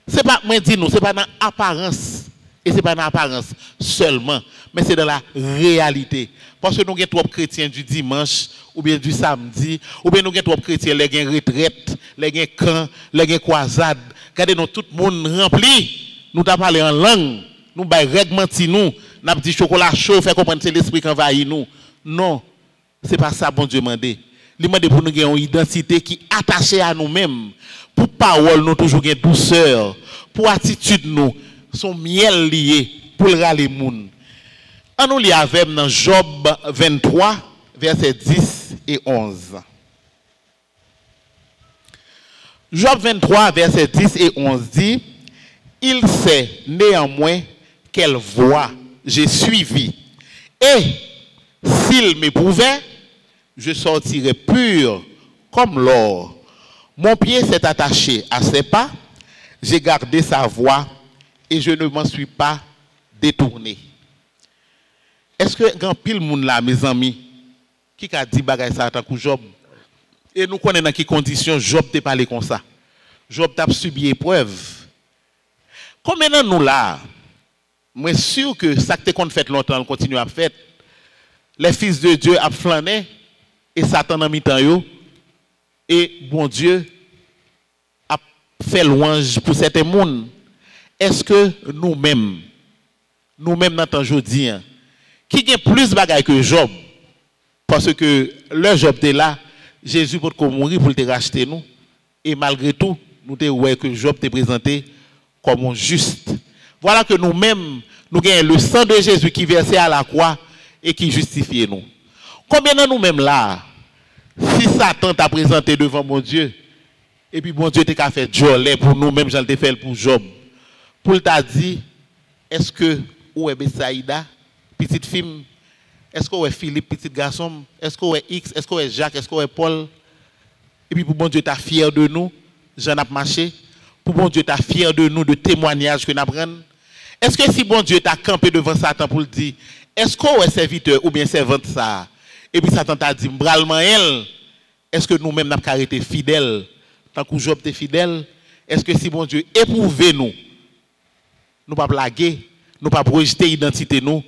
C'est pas moi dis nous, c'est pas dans apparence et c'est pas dans apparence seulement, mais c'est dans la réalité. Parce que nous avons trop chrétiens du dimanche ou bien du samedi ou bien nous avons trop chrétiens les gain retraite, les gain camp, les gain croisade. Regardez nous tout le monde rempli. Nous t'a parlé en langue, nous bail réglementi nous. N'a dit chocolat chaud, fait comprendre c'est l'esprit qui envahit nous. Non, c'est pas ça bon Dieu demande. Il demande pour nous avoir une identité qui est attachée à nous-mêmes. Pour parole nous toujours une douceur, pour attitude nous, son miel lié pour le râler moun. On nous lit avec dans Job 23, versets 10 et 11. Job 23, versets 10 et 11 dit, il sait néanmoins quelle voie j'ai suivi. Et s'il m'éprouvait, je sortirais pur comme l'or. Mon pied s'est attaché à ses pas, j'ai gardé sa voie et je ne m'en suis pas détourné. Est-ce que grand pile monde là, mes amis, qui a dit bagay ça tant que Job? Et nous connaissons dans quelles conditions Job t'a parlé comme ça. Job t'a subi épreuve. Combien de nous là, moi sûr que ça que t'es fait longtemps, on continue à faire. Les fils de Dieu a flâné et Satan en mi-temps yo. Et bon Dieu a fait louange pour certains monde. Est-ce que nous-mêmes dans temps aujourd'hui, qui gagne plus de bagaille que Job, parce que le Job était là, Jésus pour mourir pour te racheter nous, et malgré tout, nous te ouais que Job te présenté comme un juste. Voilà que nous-mêmes, nous gagnons le sang de Jésus qui versait à la croix et qui justifie nous. Combien de nous-mêmes là, si Satan t'a présenté devant mon Dieu, et puis mon Dieu t'a fait jolet pour nous-mêmes, j'en ai fait pour Job, pour t'a dit, est-ce que où est Bessaïda, petite fille, est-ce que est Philippe, petit garçon, est-ce que est X, est-ce que est Jacques, est-ce que est Paul, et puis pour mon Dieu t'a fier de nous, j'en ai marché, pour mon Dieu t'a fier de nous, de témoignages que nous apprenons. Est-ce que si bon Dieu t'a campé devant Satan pour le dire, est-ce qu'on est serviteur ou bien servante ça, et puis Satan t'a dit, m'bralman elle, est-ce que nous-mêmes n'avons pas été fidèles, tant que Job était fidèle, est-ce que si bon Dieu éprouve nous, nous pas blaguer, nous pas projeter l'identité nous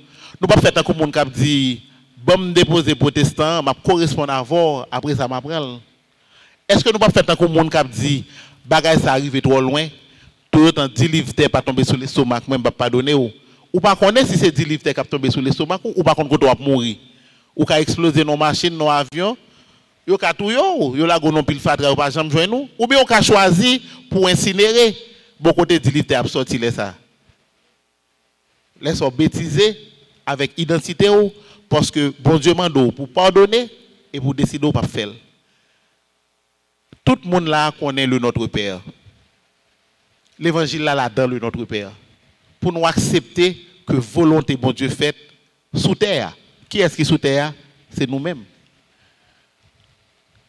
pas faire tant que monde qui dit bon me déposer protestant m'a correspond avant après ça m'apprend. Est-ce que nous pas faire tant que monde qui dit bagay ça arrive trop loin tout autant 10 livres terre pas tomber sur l'estomac même pas pardonner ou pas connaître si c'est 10 livres terre qui tomber sur l'estomac ou pas connaître qu'on doit mourir ou qu'a exploser nos machines nos avions yo ka tout yo la gonon pile fatra ou pas jamais joindre nous ou bien on ka choisi pour incinérer bon côté 10 livres terre sorti les ça laisse-on bêtiser avec identité parce que bon Dieu mande pour pardonner et pour décider pas faire. Tout le monde là connaît le Notre Père. L'évangile là dans le Notre Père. Pour nous accepter que volonté bon Dieu faite sous terre. Qui est-ce qui sous terre? C'est nous-mêmes.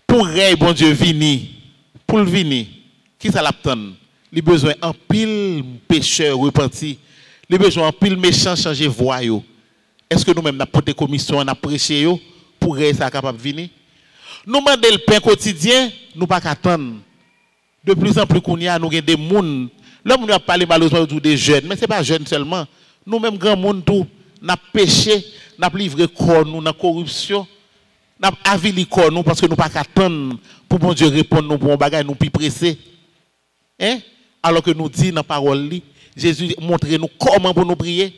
Pour rey bon Dieu venir, pour le venir, qui ça l'attend? Il a besoin en pile pécheur repenti. Il a besoin en pile méchant changer voie. Est-ce que nous-mêmes avons porté commission, on a prêché pour que ça capable de venir? Nous demandons le pain quotidien, nous pas attendre. De plus en plus qu'on y a, nous avons des gens. Là, nous avons parlé malheureusement autour des jeunes, mais ce n'est pas jeunes seulement. Nous-mêmes, grand monde, nous avons péché, nous avons livré corps, nous avons corruption, nous avons avili corps, nous parce que nous pas attendre pour bon Dieu répondre nous pour un bagage, nous plus pressés. Hein? Alors que nous disons dans la parole, Jésus montre nous comment pour nous prier.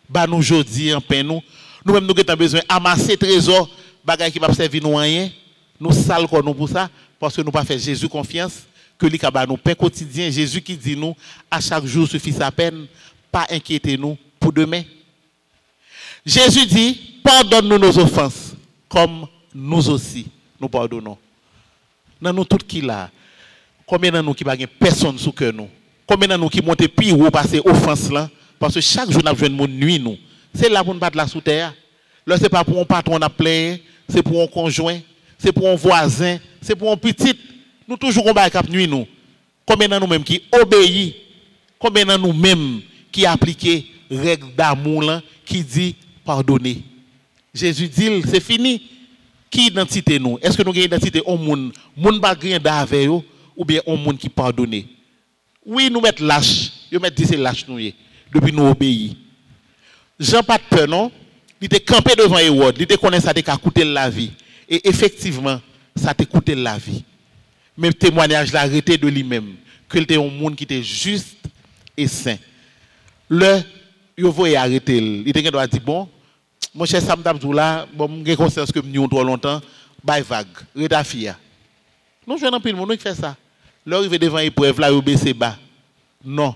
Bah nous aujourd'hui en pain nous-mêmes nous avons besoin amasser trésor bagay qui va servir nous rien nous sale quoi nous pour ça parce que nous pas fait Jésus confiance que lui ba nous pain quotidien Jésus qui dit nous à chaque jour suffit sa peine pas inquiétez nous pour demain. Jésus dit pardonne-nous nos offenses comme nous aussi nous pardonnons. Dans nous tout qui là combien de nous qui pas personne sous cœur nous combien de nous qui monter pire ou passer offense là. Parce que chaque jour, nous avons besoin de nuit, nous. C'est là pour nous battre la sous terre. Là, ce n'est pas pour un patron à plein, c'est pour un conjoint, c'est pour un voisin, c'est pour un petit. Nous toujours on bat cap nuit, nous. Combien de nous-mêmes qui obéissent, combien de nous-mêmes qui appliquent règles d'amour qui dit pardonner. Jésus dit, c'est fini. Qui identité nous? Est-ce que nous avons une identité au monde? Monde pas rien d'avec eux ou bien au monde qui pardonne? Oui, nous mettons lâche. Nous mettons c'est lâche nous. Depuis nous obéir. Jean pas de peur, non? Il était campé devant Hérode, il était connaît ça t'a coûté la vie. Et effectivement, ça t'a coûté la vie. Même témoignage l'a arrêté de lui-même, qu'il était un monde qui était juste et saint. Le, il voyait arrêter, il était doit dire bon, mon cher Sam Dabdoula, bon, j'ai conscience que nous trop longtemps, bye vague, retafia. Nous jouons un peu de monde qui fait ça. Là, il va devant l'épreuve, là, il baisse bas. Non.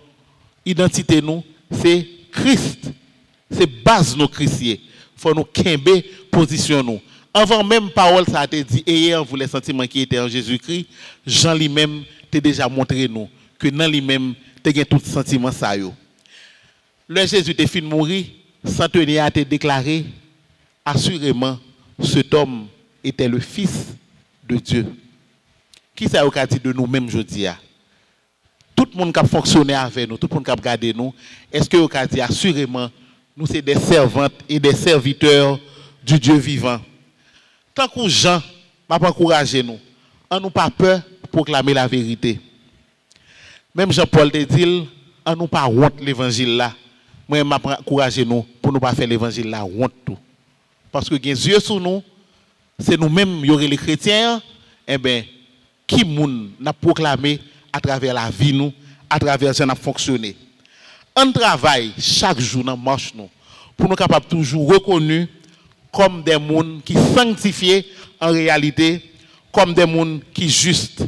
Identité nous, c'est Christ. C'est base nos chrétiens. faut nous kembe position nous. Avant même parole ça a été dit ayez en vous les sentiments qui étaient en Jésus-Christ, Jean lui-même t'a déjà montré nous que dans lui-même t'a gen tout sentiment ça yo. Le Jésus te fin mourir, centenier a été déclaré assurément cet homme était le fils de Dieu. Qui ça a dit de nous-mêmes aujourd'hui? Tout le monde qui a fonctionné avec nous, tout le monde qui a regardé nous, est-ce que vous avez dit assurément, nous sommes des servantes et des serviteurs du Dieu vivant? Tant que Jean m'a encouragé nous, on nous pas peur de proclamer la vérité. Même Jean-Paul te dit, on nous pas honte l'évangile là. Moi, m'a encouragé nous pour nous pas faire l'évangile là honte tout. Parce que les yeux sur nous, c'est nous-mêmes, y aurait les chrétiens, eh bien, qui moun n'a proclamé à travers la vie nous, à travers ce qu'on a fonctionné. On travaille chaque jour dans marche nous pour nous capables toujours reconnus comme des mondes qui sanctifiés en réalité, comme des mondes qui justes,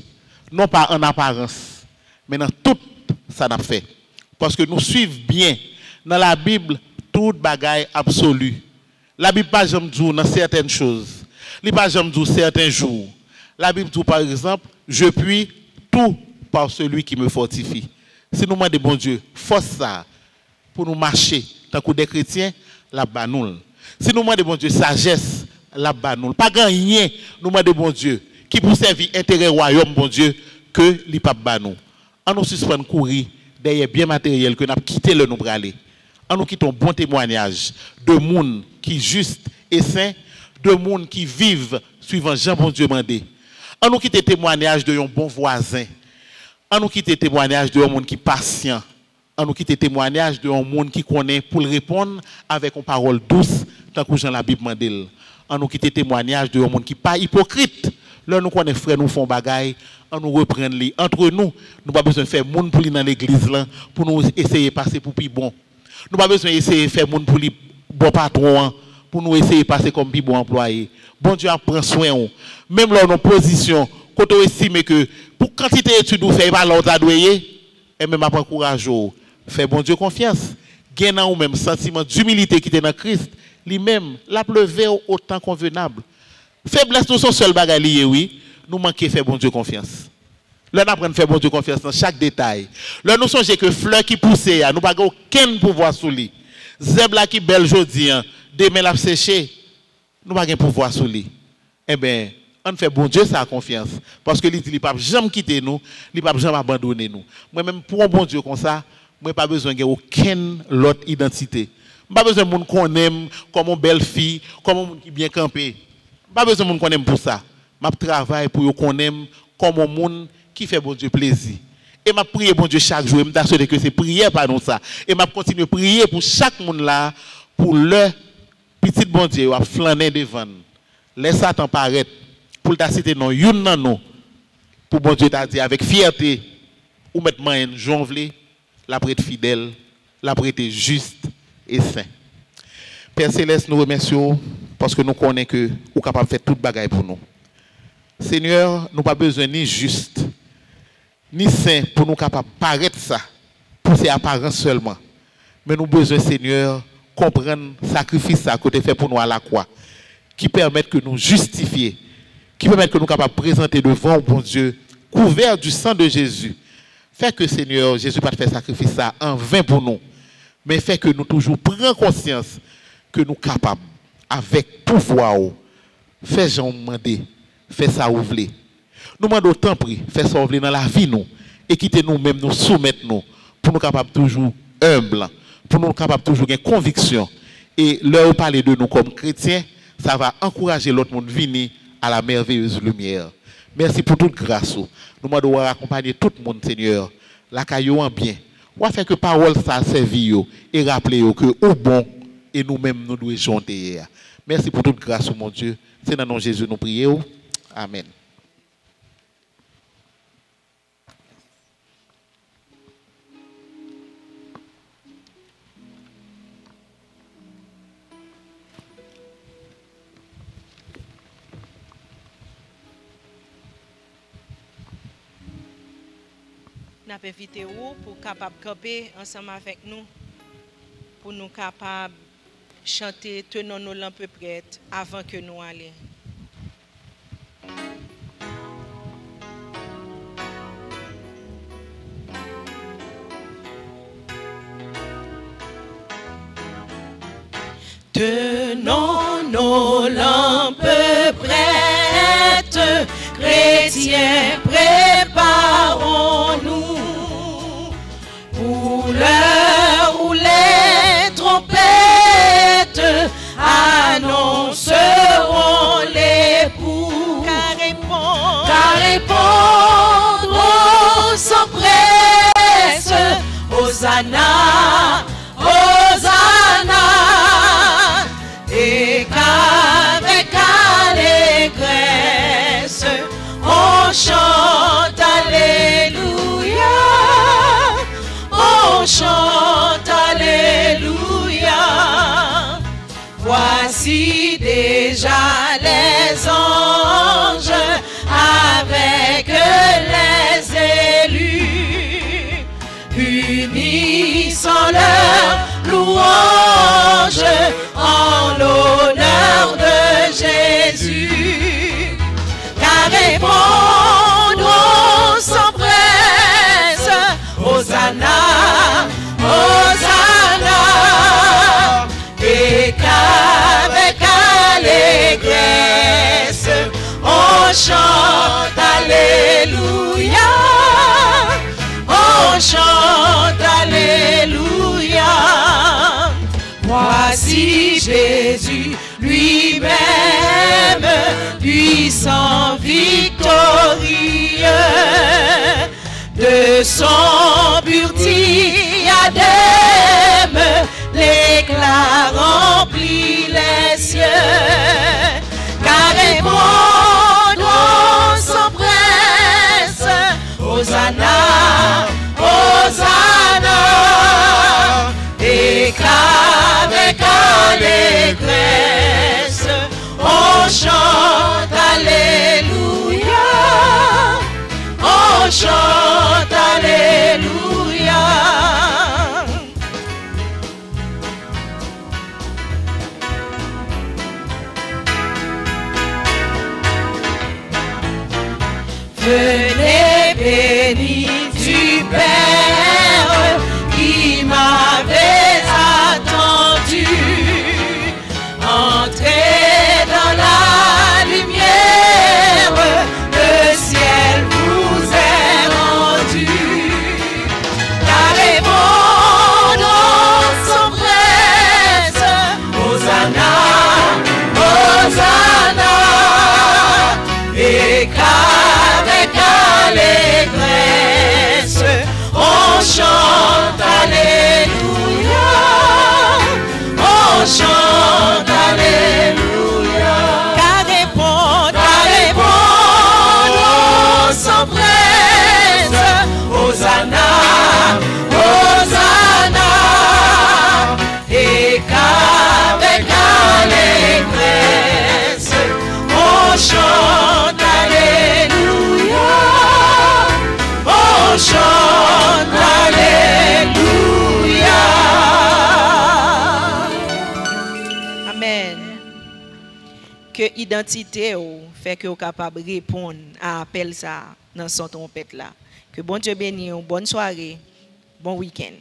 non pas en apparence, mais dans tout ça n'a fait. Parce que nous suivons bien dans la Bible toute bagaille absolue. La Bible pas jamais dit dans certaines choses. Elle pas jamais dit certains jours. La Bible dit par exemple, je puis tout par celui qui me fortifie. Si nous demandons bon Dieu, force ça pour nous marcher tant que des chrétiens, la banoule. Si nous demandons bon Dieu sagesse, la banoule. Pas gagner, nous demandons bon Dieu qui pour servir intérêt royaume bon Dieu que li pas banou. On nous suspend courir derrière bien matériel que nous avons quitté le nous braler. On nous quittons bon témoignage de monde qui juste et saint, de monde qui vivent suivant Jean bon Dieu mandé. On nous quitte témoignage de un bon voisin. On nous quitte témoignage de un monde qui patient. On nous quitte témoignage de un monde qui connaît pour le répondre avec une parole douce, tant que Jean la Bible mandel. On nous quitte témoignage de un monde qui pas hypocrite. Là nous connaît frère nous font bagaille, on nous reprend les entre nous, nous pas besoin de faire monde pour dans l'église là pour nous essayer passer pour plus bon. Nous pas besoin essayer de faire monde pour les bon patron pour nous essayer de passer comme plus bon employé. Bon Dieu prend soin. Même là, nos positions, quand on estime que pour quantité d'études vous faites, pas l'autre adoué, et même après courage, fait bon Dieu confiance. Gagnant ou même sentiment d'humilité qui est dans Christ, lui-même, la pleuvé autant convenable. Faiblesse, nous sommes seul bagage lié, oui, nous manquons de faire bon Dieu confiance. Là, nous apprenons à faire bon Dieu confiance dans chaque détail. Là, nous songez que fleur qui pousse, nous n'avons aucun pouvoir sur lui. Zèbre là qui belle aujourd'hui, demain la séché, nous n'avons pas pouvoir sur lui. Eh bien, on fait bon Dieu sa confiance. Parce que il dit, il ne peut jamais quitter nous, il ne peut jamais abandonner nous. Moi-même, pour un bon Dieu comme ça, moi, pas besoin d'aucune autre identité. Je n'ai pas besoin de monde qu'on aime, comme une belle fille, comme un monde qui bien campé. Je n'ai pas besoin de monde qu'on aime pour ça. Je travaille pour qu'on aime comme un monde qui fait bon Dieu plaisir. Et je prie bon Dieu chaque jour. Je m'assure que c'est prière par nous ça. Et je continue à prier pour chaque monde là, pour le petit bon Dieu à flâner devant. Laisse Satan paraître pour ta citer non une nan non. Pour bon Dieu t'a dit avec fierté ou mettre main jonvler, la prêtre fidèle, la prêtre juste et saint. Père Céleste, nous remercions parce que nous connaissons que vous êtes capable de faire toute bagaille pour nous. Seigneur, nous n'avons pas besoin ni juste, ni saint pour nous capables de paraître ça, pour ces apparences seulement. Mais nous avons besoin, Seigneur, comprendre le sacrifice que tu as fait pour nous à la croix, qui permet que nous justifier, qui permet que nous soyons capables de présenter devant le bon Dieu, couvert du sang de Jésus. Fait que, Seigneur, Jésus pas fait sacrifice ça en vain pour nous, mais fait que nous toujours prenions conscience que nous sommes capables, avec pouvoir, faire Jean demander, faire ça ouvrir. Nous demandons autant prix, faire ça ouvrir dans la vie nous, et quitter nous-mêmes, nous soumettre nous, pour nous capables toujours humbles, pour nous capables toujours avoir conviction. Et leur parler de nous comme chrétiens, ça va encourager l'autre monde à venir à la merveilleuse lumière. Merci pour toute grâce. Nous demandons accompagner tout le monde, Seigneur, la caillou en bien. On va faire que parole ça servi et rappeler que au bon et nous-mêmes nous devons chanter. Merci pour toute grâce, mon Dieu. C'est dans le nom de Jésus nous prions. Amen. Nous avons invité vous pour capable camper ensemble avec nous, pour nous capables chanter tenons nos lampes prêtes avant que nous allions. Tenons nos lampes prêtes, chrétiens, préparons-nous pour l'heure où les trompettes annonceront l'époux. Car répondront sans presse, Hosanna, Hosanna. Et qu'avec allégresse, on chante Alléluia, on chante Alléluia. Voici déjà les anges avec les élus, unissant leur louange en l'honneur de Jésus. Car répondront sans presse, Hosanna, Hosanna. Et qu'avec allégresse, on chante Alléluia, on chante Alléluia. Voici Jésus lui-même, puissant, victorieux, de son pur diadème, l'éclat remplit les cieux. Car répondront sans presse, Hosanna, Hosanna. Et qu'avec allégresse, on chante Alléluia, on chante Alléluia. Venez bénis du Père qui m'avait attendu. Entrez dans la lumière, le ciel vous est rendu. Car répondront sans presse, Hosanna, Hosanna. Et qu'avec allégresse, on chante Alléluia, on chante Alléluia. Car répondront sans presse, Hosanna, Hosanna. Et qu'avec allégresse, on chante Alléluia, on chante Alléluia. Amen. Que identité fait que vous capable de répondre à appel ça dans son trompette là. Que bon Dieu bénisse, bonne soirée, bon week-end.